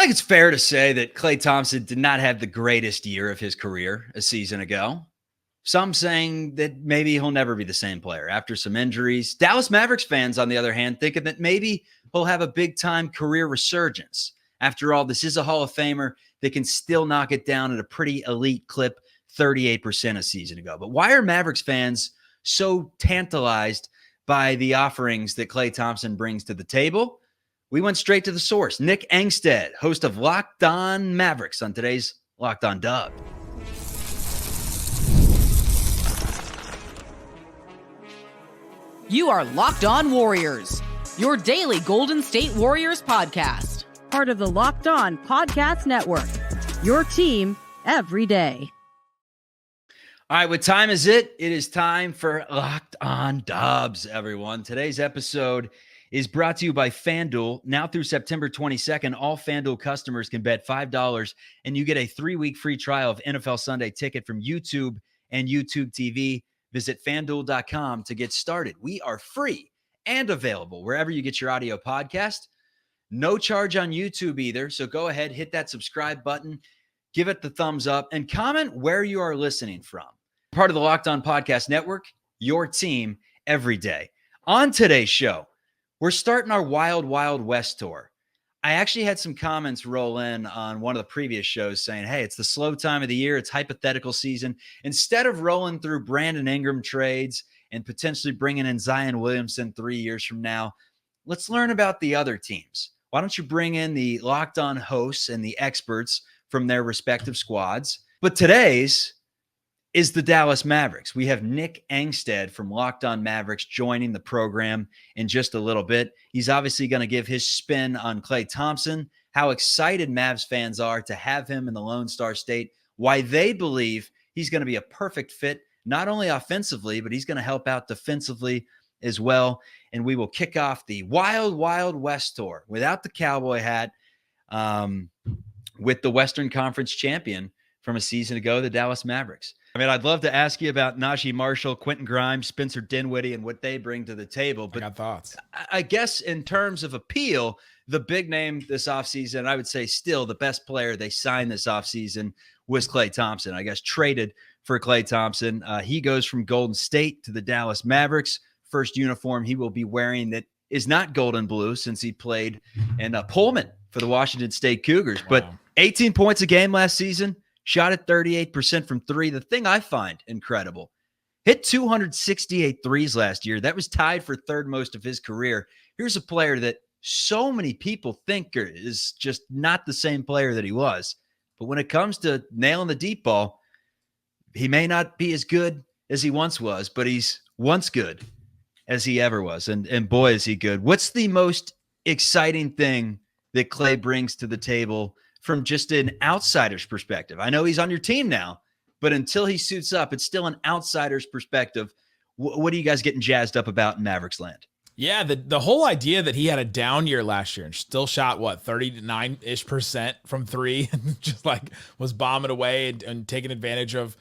think it's fair to say that Klay Thompson did not have the greatest year of his career a season ago. Some saying that maybe he'll never be the same player after some injuries. Dallas Mavericks fans, on the other hand, thinking that maybe he'll have a big-time career resurgence. After all, this is a Hall of Famer that can still knock it down at a pretty elite clip, 38% a season ago. But why are Mavericks fans so tantalized by the offerings that Klay Thompson brings to the table? We went straight to the source. Nick Angstadt, host of Locked On Mavericks, on today's Locked On Dub. You are Locked On Warriors, your daily Golden State Warriors podcast. Part of the Locked On Podcast Network, your team every day. All right, what time is it? It is time for Locked On Dubs, everyone. Today's episode is brought to you by FanDuel. Now through September 22nd, all FanDuel customers can bet $5 and you get a 3-week free trial of NFL Sunday Ticket from YouTube and YouTube TV. Visit FanDuel.com to get started. We are free and available wherever you get your audio podcast. No charge on YouTube either, so go ahead, hit that subscribe button, give it the thumbs up, and comment where you are listening from. Part of the Locked On Podcast Network, your team every day. On today's show, we're starting our Wild Wild West tour. I actually had some comments roll in on one of the previous shows saying, hey, it's the slow time of the year. It's hypothetical season. Instead of rolling through Brandon Ingram trades and potentially bringing in Zion Williamson 3 years from now, let's learn about the other teams. Why don't you bring in the Locked On hosts and the experts from their respective squads? But today's is the Dallas Mavericks. We have Nick Angstadt from Locked On Mavericks joining the program in just a little bit. He's obviously going to give his spin on Klay Thompson, how excited Mavs fans are to have him in the Lone Star State, why they believe he's going to be a perfect fit, not only offensively, but he's going to help out defensively as well. And we will kick off the Wild Wild West tour without the cowboy hat with the Western Conference champion from a season ago, the Dallas Mavericks. I mean, I'd love to ask you about Najee Marshall, Quentin Grimes, Spencer Dinwiddie, and what they bring to the table. But I got thoughts. I guess in terms of appeal, the big name this offseason, I would say still the best player they signed this offseason was Klay Thompson. I guess traded for Klay Thompson. He goes from Golden State to the Dallas Mavericks. First uniform he will be wearing that is not gold and blue since he played in Pullman for the Washington State Cougars. Wow. But 18 points a game last season. Shot at 38% from three. The thing I find incredible, hit 268 threes last year. That was tied for third most of his career. Here's a player that so many people think is just not the same player that he was. But when it comes to nailing the deep ball, he may not be as good as he once was, but he's once good as he ever was. And boy, is he good. What's the most exciting thing that Klay brings to the table from just an outsider's perspective? I know he's on your team now, but until he suits up, it's still an outsider's perspective. What are you guys getting jazzed up about in Mavericks land? Yeah, the whole idea that he had a down year last year and still shot, 39-ish% from three, and just like was bombing away and taking advantage of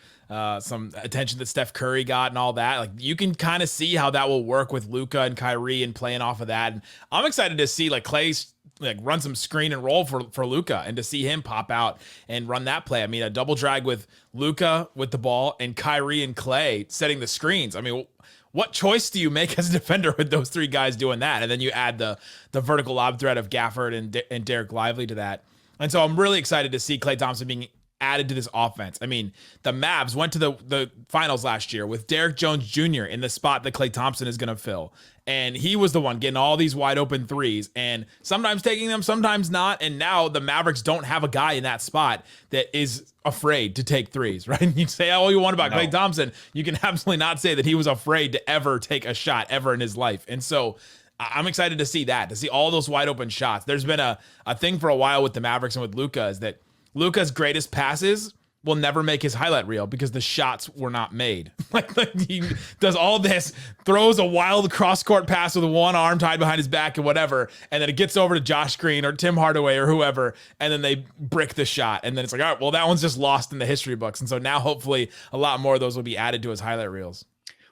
some attention that Steph Curry got and all that. Like, you can kind of see how that will work with Luka and Kyrie and playing off of that. And I'm excited to see like Klay's run some screen and roll for Luka and to see him pop out and run that play. I mean, a double drag with Luka with the ball and Kyrie and Klay setting the screens. I mean, what choice do you make as a defender with those three guys doing that? And then you add the vertical lob threat of Gafford and Derek Lively to that. And so I'm really excited to see Klay Thompson being added to this offense. I mean, the Mavs went to the finals last year with Derek Jones Jr. in the spot that Klay Thompson is going to fill. And he was the one getting all these wide open threes and sometimes taking them, sometimes not. And now the Mavericks don't have a guy in that spot that is afraid to take threes, right? You say all you want about Klay Thompson. You can absolutely not say that he was afraid to ever take a shot ever in his life. And so I'm excited to see that, to see all those wide open shots. There's been a thing for a while with the Mavericks and with Luka is that Luka's greatest passes will never make his highlight reel because the shots were not made. like he does all this, throws a wild cross-court pass with one arm tied behind his back and whatever, and then it gets over to Josh Green or Tim Hardaway or whoever, and then they brick the shot. And then it's like, all right, well, that one's just lost in the history books. And so now hopefully a lot more of those will be added to his highlight reels.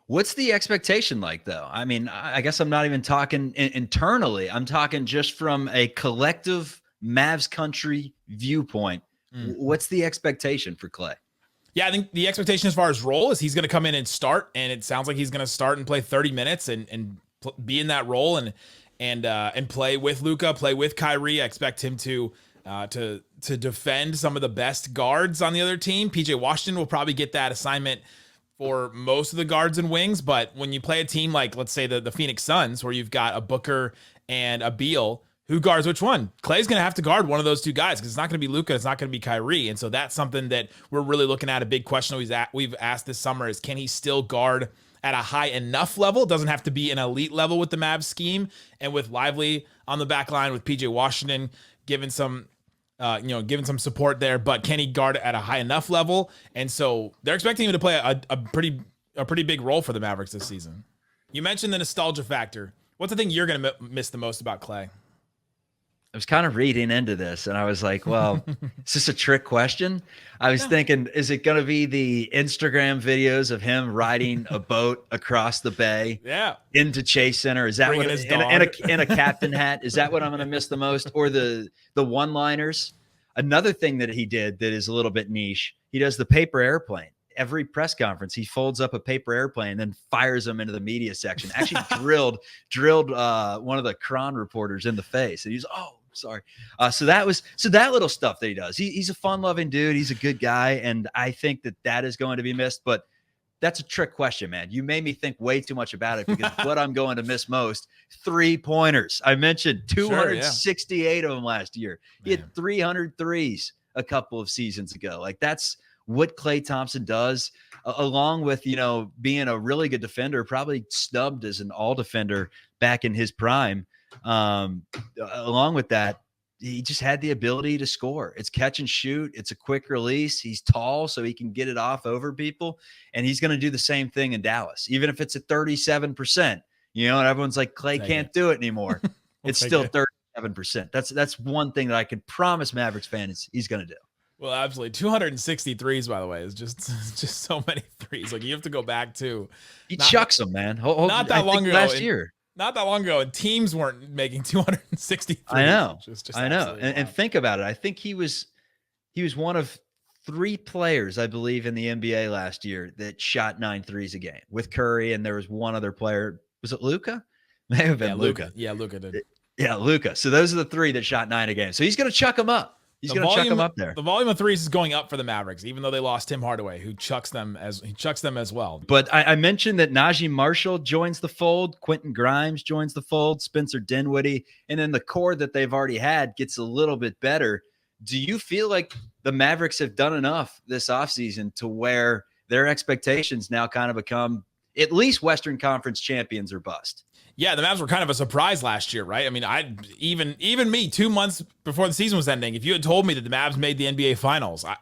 What's the expectation like, though? I mean, I guess I'm not even talking internally. I'm talking just from a collective Mavs country viewpoint, what's the expectation for Klay? Yeah, I think the expectation as far as role is he's going to come in and start, and it sounds like he's going to start and play 30 minutes and be in that role and play with Luka, play with Kyrie. I expect him to defend some of the best guards on the other team. PJ Washington will probably get that assignment for most of the guards and wings, but when you play a team like, let's say, the Phoenix Suns, where you've got a Booker and a Beal, who guards which one? Klay's going to have to guard one of those two guys because it's not going to be Luka, it's not going to be Kyrie. And so that's something that we're really looking at. A big question we've asked this summer is, can he still guard at a high enough level? It doesn't have to be an elite level with the Mavs scheme. And with Lively on the back line, with PJ Washington giving some support there, but can he guard at a high enough level? And so they're expecting him to play a pretty big role for the Mavericks this season. You mentioned the nostalgia factor. What's the thing you're going to miss the most about Klay? I was kind of reading into this and I was like, well, is this a trick question? I was thinking, is it going to be the Instagram videos of him riding a boat across the bay into Chase Center? Is that Bringing what in a captain hat? Is that what I'm going to miss the most? Or the one-liners? Another thing that he did that is a little bit niche, he does the paper airplane. Every press conference, he folds up a paper airplane and then fires them into the media section. Actually drilled one of the Cron reporters in the face. And he's, sorry. So that little stuff that he does. He's a fun-loving dude. He's a good guy, and I think that is going to be missed. But that's a trick question, man. You made me think way too much about it because what I'm going to miss most, 3-pointers. I mentioned 268 of them last year. He had 300 threes a couple of seasons ago. Like, that's what Klay Thompson does, along with, being a really good defender, probably snubbed as an all defender back in his prime. Along with that, he just had the ability to score. It's catch and shoot. It's a quick release. He's tall, so he can get it off over people. And he's going to do the same thing in Dallas, even if it's at 37%, and everyone's like, Klay can't do it anymore. It's still 37%. That's one thing that I could promise Mavericks fans he's going to do. Well, absolutely. 260 threes, by the way, is just so many threes. Like, you have to go back to. He chucks them, man. Not that long ago. Last year. Not that long ago, and teams weren't making 260 threes. I know. I know. And think about it. I think he was one of 3 players, I believe, in the NBA last year that shot 9 threes a game with Curry, and there was one other player. Was it Luka? May have been Luka. Yeah, Luka did. Yeah, Luka. So those are the 3 that shot 9 a game. So he's going to chuck them up. He's going to chuck them up there. The volume of threes is going up for the Mavericks, even though they lost Tim Hardaway, who chucks them as well. But I mentioned that Najee Marshall joins the fold, Quentin Grimes joins the fold, Spencer Dinwiddie, and then the core that they've already had gets a little bit better. Do you feel like the Mavericks have done enough this offseason to where their expectations now kind of become at least Western Conference champions or bust? Yeah, the Mavs were kind of a surprise last year, right? I mean, even me 2 months before the season was ending, if you had told me that the Mavs made the NBA Finals, I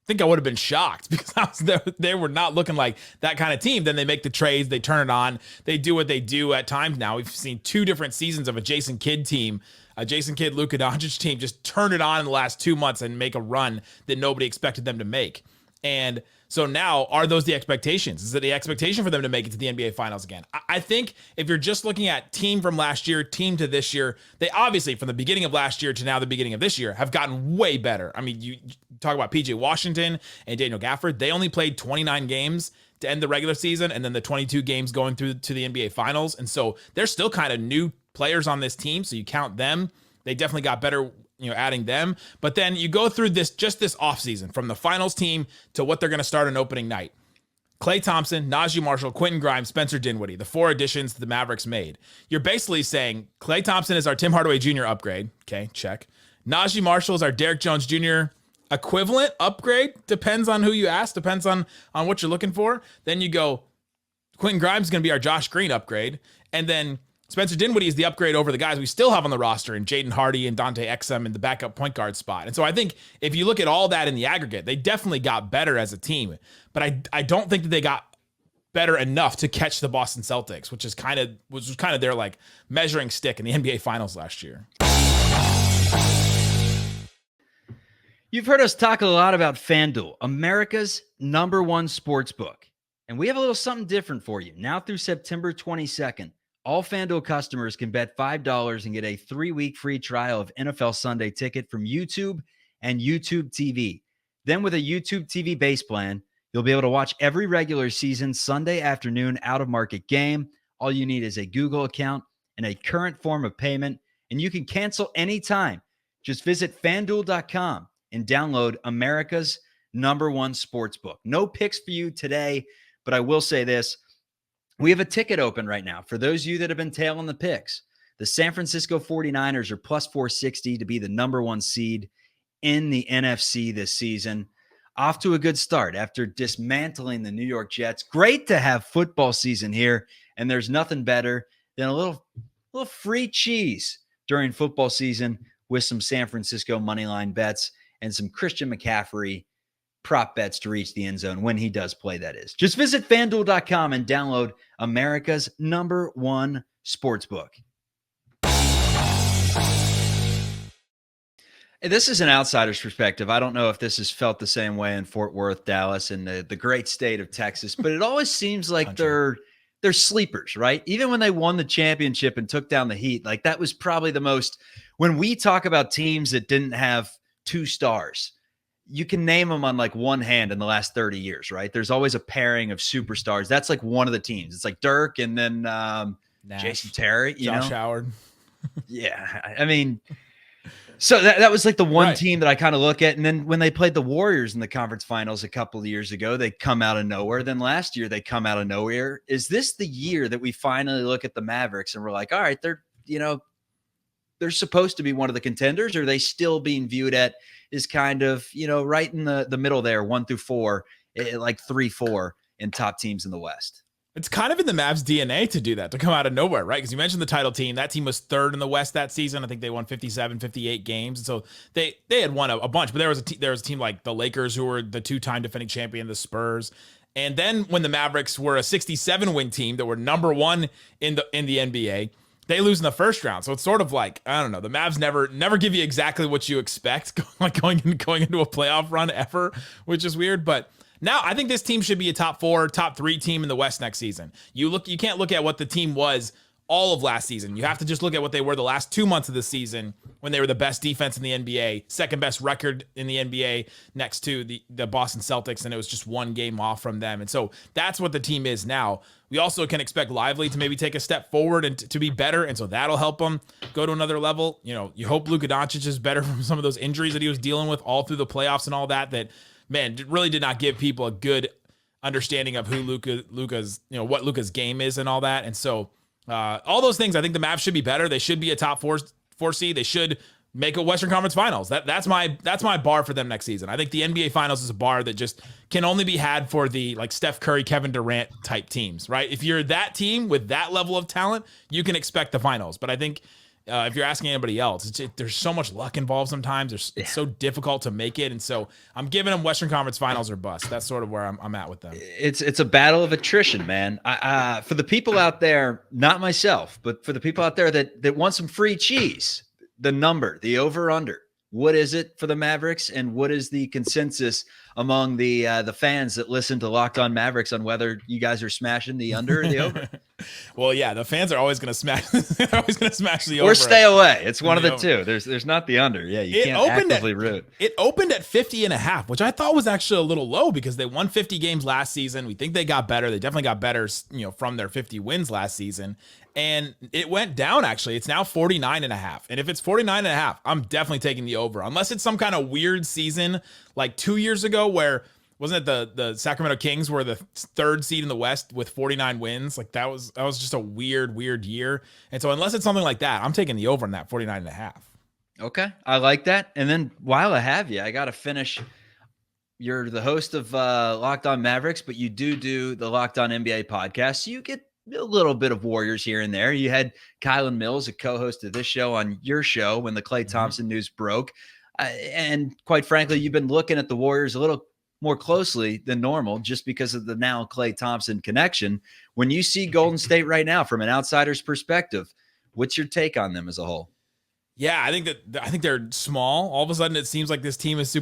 think I would have been shocked because they were not looking like that kind of team. Then they make the trades, they turn it on, they do what they do at times now. We've seen 2 different seasons of a Jason Kidd team, a Jason Kidd, Luka Doncic team just turn it on in the last 2 months and make a run that nobody expected them to make. And so now, are those the expectations? Is it the expectation for them to make it to the NBA Finals again? I think if you're just looking at team from last year, team to this year, they obviously, from the beginning of last year to now the beginning of this year, have gotten way better. I mean, you talk about PJ Washington and Daniel Gafford. They only played 29 games to end the regular season, and then the 22 games going through to the NBA Finals. And so they're still kind of new players on this team, so you count them. They definitely got better, adding them. But then you go through this offseason from the finals team to what they're going to start on opening night. Klay Thompson, Najee Marshall, Quentin Grimes, Spencer Dinwiddie, the 4 additions the Mavericks made. You're basically saying Klay Thompson is our Tim Hardaway Jr. upgrade. Okay, check. Najee Marshall is our Derrick Jones Jr. equivalent upgrade. Depends on who you ask. Depends on what you're looking for. Then you go, Quentin Grimes is going to be our Josh Green upgrade. And then Spencer Dinwiddie is the upgrade over the guys we still have on the roster in Jaden Hardy and Dante Exum in the backup point guard spot. And so I think if you look at all that in the aggregate, they definitely got better as a team. But I don't think that they got better enough to catch the Boston Celtics, which was kind of their like measuring stick in the NBA Finals last year. You've heard us talk a lot about FanDuel, America's #1 sportsbook. And we have a little something different for you. Now through September 22nd, All FanDuel customers can bet $5 and get a 3-week free trial of NFL Sunday Ticket from YouTube and YouTube TV. Then with a YouTube TV base plan, you'll be able to watch every regular season Sunday afternoon out-of-market game. All you need is a Google account and a current form of payment, and you can cancel anytime. Just visit FanDuel.com and download America's #1 sportsbook. No picks for you today, but I will say this. We have a ticket open right now. For those of you that have been tailing the picks, the San Francisco 49ers are plus 460 to be the #1 seed in the NFC this season. Off to a good start after dismantling the New York Jets. Great to have football season here, and there's nothing better than a little free cheese during football season with some San Francisco moneyline bets and some Christian McCaffrey prop bets to reach the end zone when he does play, that is. Just visit FanDuel.com and download America's #1 sportsbook. This is an outsider's perspective. I don't know if this is felt the same way in Fort Worth, Dallas, and the great state of Texas, but it always seems like they're sleepers, right? Even when they won the championship and took down the Heat, like that was probably the most, when we talk about teams that didn't have 2 stars, you can name them on like one hand in the last 30 years, right? There's always a pairing of superstars. That's like one of the teams. It's like Dirk and then Jason Terry, Josh Howard. Yeah. I mean, so that was like the one team that I kind of look at. And then when they played the Warriors in the conference finals a couple of years ago, they come out of nowhere. Then last year they come out of nowhere. Is this the year that we finally look at the Mavericks and we're like, all right, they're supposed to be one of the contenders, or are they still being viewed at is kind of, right in the middle there, 1 through 4, like 3-4 in top teams in the West? It's kind of in the Mavs DNA to do that, to come out of nowhere, right? Because you mentioned the title team. That team was 3rd in the West that season. I think they won 57, 58 games. And so they had won a bunch, but there was a team like the Lakers, who were the 2-time defending champion, the Spurs. And then when the Mavericks were a 67-win team that were #1 in the NBA, they lose in the first round. So it's sort of like, I don't know, the Mavs never give you exactly what you expect going into a playoff run ever, which is weird. But now I think this team should be a top 4, top 3 team in the West next season. You can't look at what the team was all of last season. You have to just look at what they were the last 2 months of the season, when they were the best defense in the NBA, second best record in the NBA next to the Boston Celtics, and it was just 1 game off from them. And so that's what the team is now. We also can expect Lively to maybe take a step forward and to be better, and so that'll help them go to another level. You hope Luka Doncic is better from some of those injuries that he was dealing with all through the playoffs and all that man, really did not give people a good understanding of who Luka's, what Luka's game is and all that. And so all those things, I think the Mavs should be better. They should be a top 4 seed. They should make a Western Conference Finals. That's my bar for them next season. I think the NBA Finals is a bar that just can only be had for the like Steph Curry, Kevin Durant type teams, right? If you're that team with that level of talent, you can expect the finals. But I think if you're asking anybody else, there's so much luck involved sometimes. It's so difficult to make it. And so I'm giving them Western Conference Finals or bust. That's sort of where I'm at with them. It's a battle of attrition, man. For the people out there, not myself, but for the people out there that want some free cheese, the number, the over-under, what is it for the Mavericks, and what is the consensus among the fans that listen to Locked On Mavericks on whether you guys are smashing the under or the over? Well, yeah, the fans are always going to smash. They're always going to smash the over, or stay away. It's one of the two. There's not the under. Yeah, you can't actively root. It opened at 50.5, which I thought was actually a little low because they won 50 games last season. We think they got better. They definitely got better, from their 50 wins last season. And it went down, actually. It's now 49.5. And if it's 49.5, I'm definitely taking the over. Unless it's some kind of weird season like 2 years ago where, wasn't it the Sacramento Kings were the 3rd seed in the West with 49 wins? Like that was just a weird year. And so unless it's something like that, I'm taking the over on that 49.5. Okay. I like that. And then while I have you, I got to finish. You're the host of Locked On Mavericks, but you do the Locked On NBA podcast. So you get a little bit of Warriors here and there. You had Kylan Mills, a co-host of this show, on your show when the Klay Thompson news broke. And quite frankly, you've been looking at the Warriors a little more closely than normal just because of the now Klay Thompson connection. When you see Golden State right now from an outsider's perspective, what's your take on them as a whole? Yeah, I think they're small. All of a sudden, it seems like this team is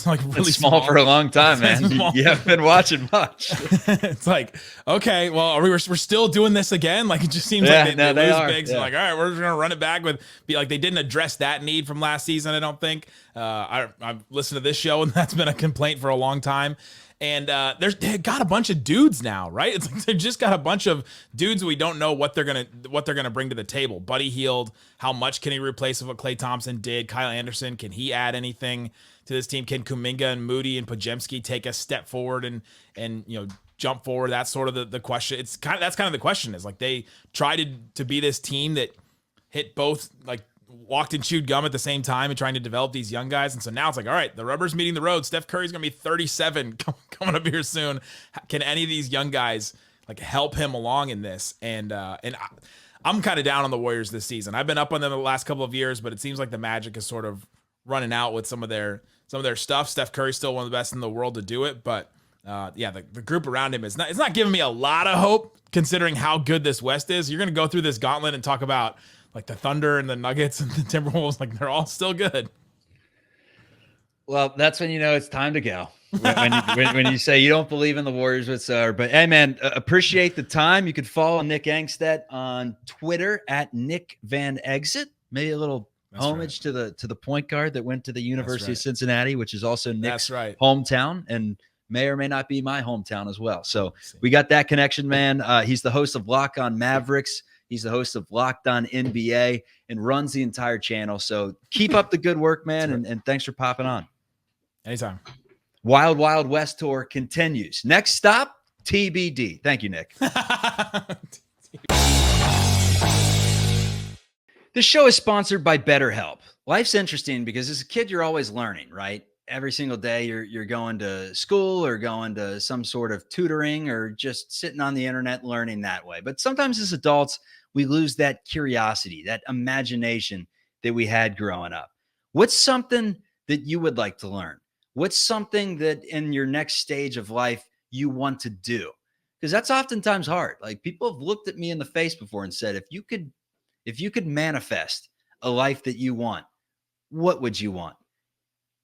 like really It's small for a long time, man. You haven't been watching much. It's like, okay, well, we're still doing this again. Like, it just seems like they lose bigs. Like, all right, we're just gonna run it back be like they didn't address that need from last season. I don't think. I've listened to this show, and that's been a complaint for a long time. And they got a bunch of dudes now, right? It's like they just got a bunch of dudes we don't know what they're gonna bring to the table. Buddy Hield, how much can he replace what Klay Thompson did? Kyle Anderson, can he add anything to this team? Can Kuminga and Moody and Podziemski take a step forward and jump forward? That's sort of the question. That's kind of the question, is like they tried to be this team that hit both, like walked and chewed gum at the same time and trying to develop these young guys. And so now it's like, all right, the rubber's meeting the road. Steph Curry's going to be 37 coming up here soon. Can any of these young guys like help him along in this? And I'm kind of down on the Warriors this season. I've been up on them the last couple of years, but it seems like the magic is sort of running out with some of their stuff. Steph Curry's still one of the best in the world to do it, but the group around him it's not giving me a lot of hope considering how good this West is. You're going to go through this gauntlet and talk about like the Thunder and the Nuggets and the Timberwolves, like they're all still good. Well, that's when you know it's time to go. When you say you don't believe in the Warriors whatsoever. But hey, man, appreciate the time. You could follow Nick Angstadt on Twitter at Nick Van Exit. Maybe a little homage to the point guard that went to the University of Cincinnati, which is also Nick's hometown and may or may not be my hometown as well. So we got that connection, man. He's the host of Locked On Mavericks. He's the host of Locked On NBA and runs the entire channel. So keep up the good work, man. And thanks for popping on. Anytime. Wild Wild West tour continues. Next stop, TBD. Thank you, Nick. This show is sponsored by Betterhelp. Life's interesting because as a kid, you're always learning, right? Every single day you're going to school or going to some sort of tutoring or just sitting on the internet learning that way. But sometimes as adults, we lose that curiosity, that imagination that we had growing up. What's something that you would like to learn? What's something that in your next stage of life you want to do? Because that's oftentimes hard. Like people have looked at me in the face before and said, if you could manifest a life that you want, what would you want?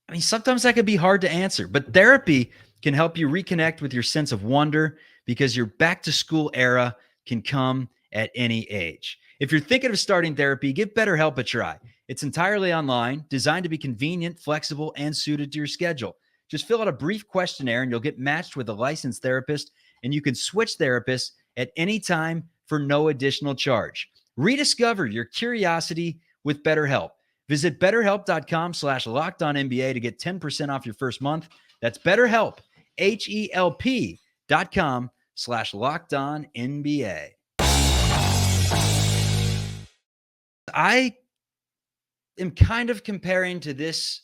I mean, sometimes that could be hard to answer, but therapy can help you reconnect with your sense of wonder because your back to school era can come at any age. If you're thinking of starting therapy, give BetterHelp a try. It's entirely online, designed to be convenient, flexible, and suited to your schedule. Just fill out a brief questionnaire and you'll get matched with a licensed therapist, and you can switch therapists at any time for no additional charge. Rediscover your curiosity with BetterHelp. Visit BetterHelp.com/LockedOnNBA to get 10% off your first month. That's BetterHelp, HELP.com/LockedOnNBA. I am kind of comparing to this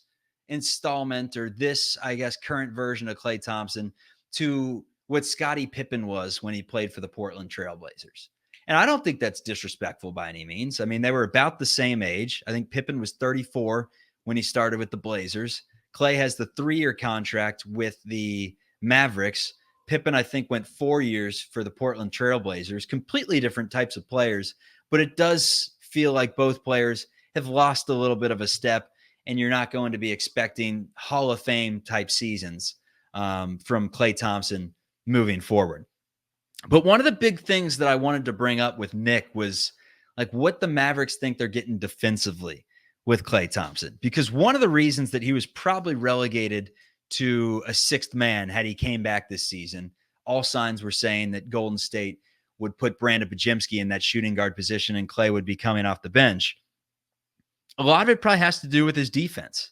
installment or this, I guess, current version of Klay Thompson to what Scottie Pippen was when he played for the Portland Trailblazers. And I don't think that's disrespectful by any means. I mean, they were about the same age. I think Pippen was 34 when he started with the Blazers. Klay has the 3-year contract with the Mavericks. Pippen, I think, went 4 years for the Portland Trailblazers. Completely different types of players, but it does feel like both players have lost a little bit of a step, and you're not going to be expecting Hall of Fame type seasons from Klay Thompson moving forward. But one of the big things that I wanted to bring up with Nick was like what the Mavericks think they're getting defensively with Klay Thompson, because one of the reasons that he was probably relegated to a 6th man had he came back this season, all signs were saying that Golden State would put Brandon Podziemski in that shooting guard position and Klay would be coming off the bench. A lot of it probably has to do with his defense.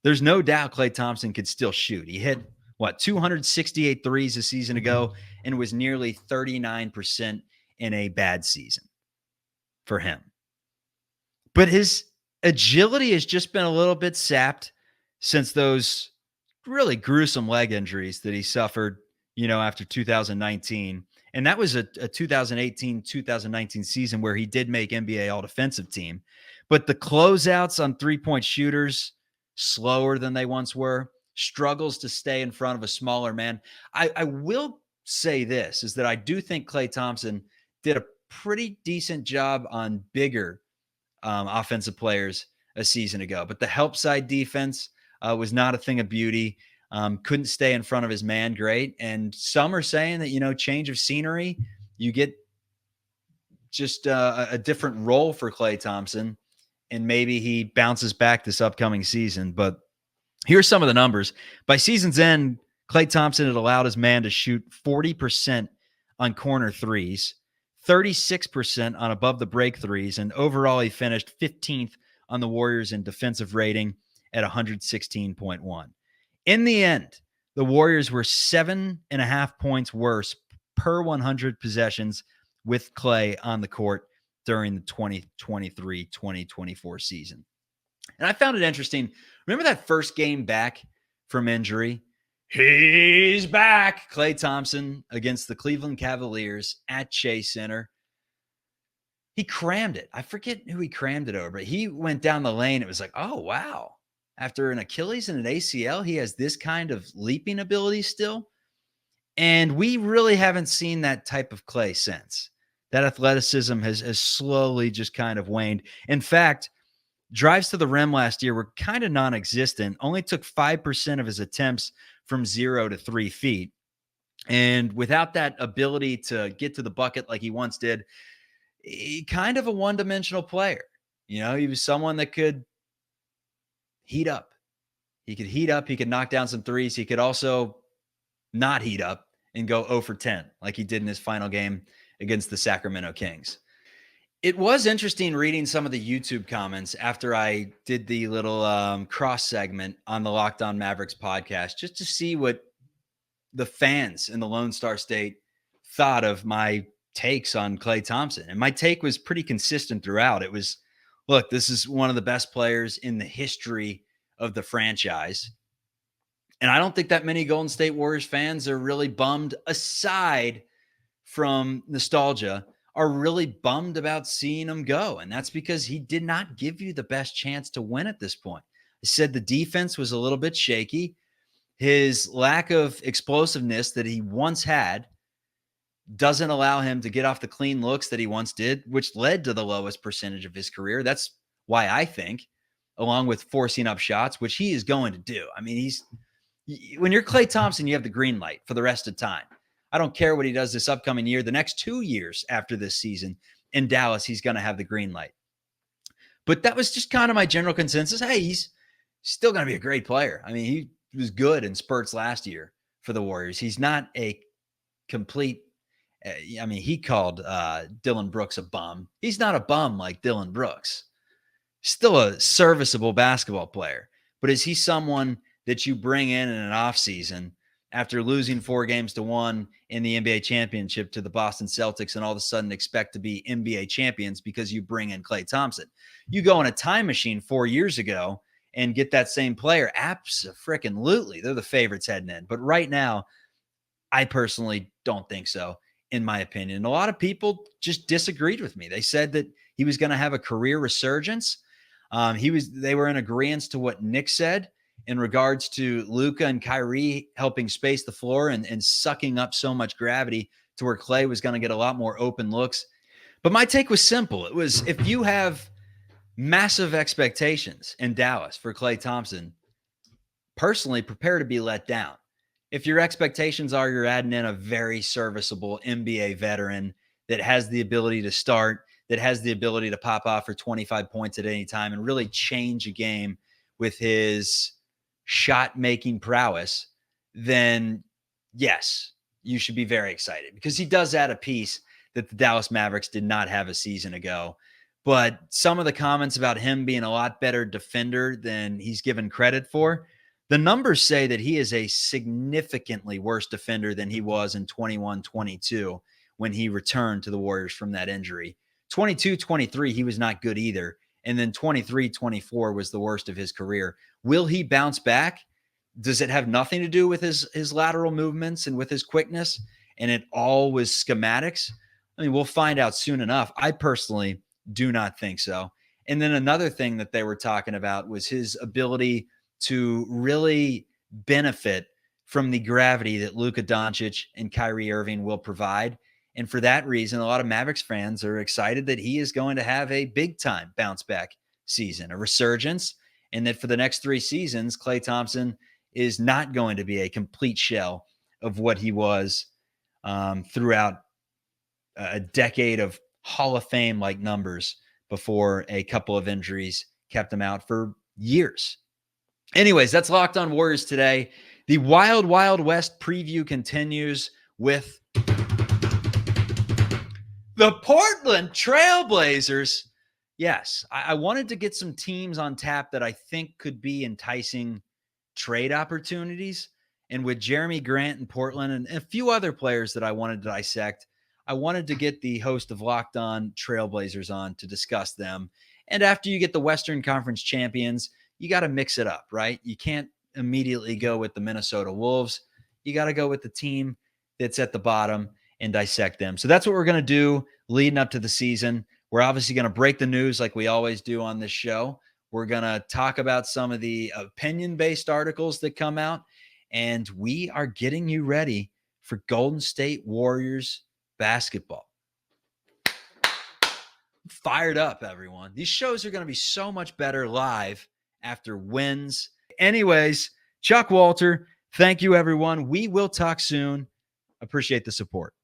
There's no doubt Klay Thompson could still shoot. He hit 268 threes a season ago and was nearly 39% in a bad season for him. But his agility has just been a little bit sapped since those really gruesome leg injuries that he suffered, after 2019. And that was a 2018-2019 season where he did make NBA All-Defensive Team. But the closeouts on three-point shooters, slower than they once were, struggles to stay in front of a smaller man. I will say this, is that I do think Klay Thompson did a pretty decent job on bigger offensive players a season ago. But the help side defense was not a thing of beauty. Couldn't stay in front of his man great. And some are saying that, change of scenery, you get just a different role for Klay Thompson, and maybe he bounces back this upcoming season. But here's some of the numbers. By season's end, Klay Thompson had allowed his man to shoot 40% on corner threes, 36% on above the break threes, and overall he finished 15th on the Warriors in defensive rating at 116.1. In the end, the Warriors were 7.5 points worse per 100 possessions with Klay on the court during the 2023-2024 season. And I found it interesting. Remember that first game back from injury? He's back. Klay Thompson against the Cleveland Cavaliers at Chase Center. He crammed it. I forget who he crammed it over, but he went down the lane. It was like, oh, wow. After an Achilles and an ACL, he has this kind of leaping ability still. And we really haven't seen that type of Klay since. That athleticism has slowly just kind of waned. In fact, drives to the rim last year were kind of non-existent. Only took 5% of his attempts from 0 to 3 feet. And without that ability to get to the bucket like he once did, he kind of a one-dimensional player. He was someone that could heat up. He could heat up. He could knock down some threes. He could also not heat up and go 0 for 10 like he did in his final game against the Sacramento Kings. It was interesting reading some of the YouTube comments after I did the little cross segment on the Locked On Mavericks podcast, just to see what the fans in the Lone Star State thought of my takes on Klay Thompson. And my take was pretty consistent throughout. It was, look, this is one of the best players in the history of the franchise. And I don't think that many Golden State Warriors fans are really bummed, aside from nostalgia, are really bummed about seeing him go. And that's because he did not give you the best chance to win at this point. I said the defense was a little bit shaky. His lack of explosiveness that he once had doesn't allow him to get off the clean looks that he once did, which led to the lowest percentage of his career. That's why I think, along with forcing up shots, which he is going to do. I mean, when you're Klay Thompson, you have the green light for the rest of time. I don't care what he does this upcoming year. The next 2 years after this season in Dallas, he's going to have the green light. But that was just kind of my general consensus. Hey, he's still going to be a great player. I mean, he was good in spurts last year for the Warriors. He's not a complete he called Dylan Brooks a bum. He's not a bum like Dylan Brooks. Still a serviceable basketball player. But is he someone that you bring in an offseason after losing 4-1 in the NBA championship to the Boston Celtics and all of a sudden expect to be NBA champions because you bring in Klay Thompson? You go in a time machine 4 years ago and get that same player. Abso-freaking-lutely. They're the favorites heading in. But right now, I personally don't think so, in my opinion. And a lot of people just disagreed with me. They said that he was going to have a career resurgence. They were in agreement to what Nick said in regards to Luka and Kyrie helping space the floor and sucking up so much gravity to where Klay was going to get a lot more open looks. But my take was simple. It was, if you have massive expectations in Dallas for Klay Thompson, personally, prepare to be let down. If your expectations are you're adding in a very serviceable NBA veteran that has the ability to start, that has the ability to pop off for 25 points at any time and really change a game with his shot-making prowess, then yes, you should be very excited, because he does add a piece that the Dallas Mavericks did not have a season ago. But some of the comments about him being a lot better defender than he's given credit for, the numbers say that he is a significantly worse defender than he was in 21-22 when he returned to the Warriors from that injury. 22-23, he was not good either. And then 23-24 was the worst of his career. Will he bounce back? Does it have nothing to do with his lateral movements and with his quickness, and it all was schematics? I mean, we'll find out soon enough. I personally do not think so. And then another thing that they were talking about was his ability to really benefit from the gravity that Luka Doncic and Kyrie Irving will provide. And for that reason, a lot of Mavericks fans are excited that he is going to have a big time bounce back season, a resurgence, and that for the next 3 seasons, Klay Thompson is not going to be a complete shell of what he was throughout a decade of Hall of Fame like numbers before a couple of injuries kept him out for years. Anyways, that's Locked On Warriors today. The Wild Wild West preview continues with the Portland Trailblazers. Yes, I wanted to get some teams on tap that I think could be enticing trade opportunities. And with Jeremy Grant in Portland and a few other players that I wanted to dissect, I wanted to get the host of Locked On Trailblazers on to discuss them. And after you get the Western Conference champions, you got to mix it up, right? You can't immediately go with the Minnesota Wolves. You got to go with the team that's at the bottom and dissect them. So that's what we're going to do leading up to the season. We're obviously going to break the news like we always do on this show. We're going to talk about some of the opinion-based articles that come out, and we are getting you ready for Golden State Warriors basketball. Fired up, everyone. These shows are going to be so much better live after wins. Anyways, Chuck Walter, thank you, everyone. We will talk soon. Appreciate the support.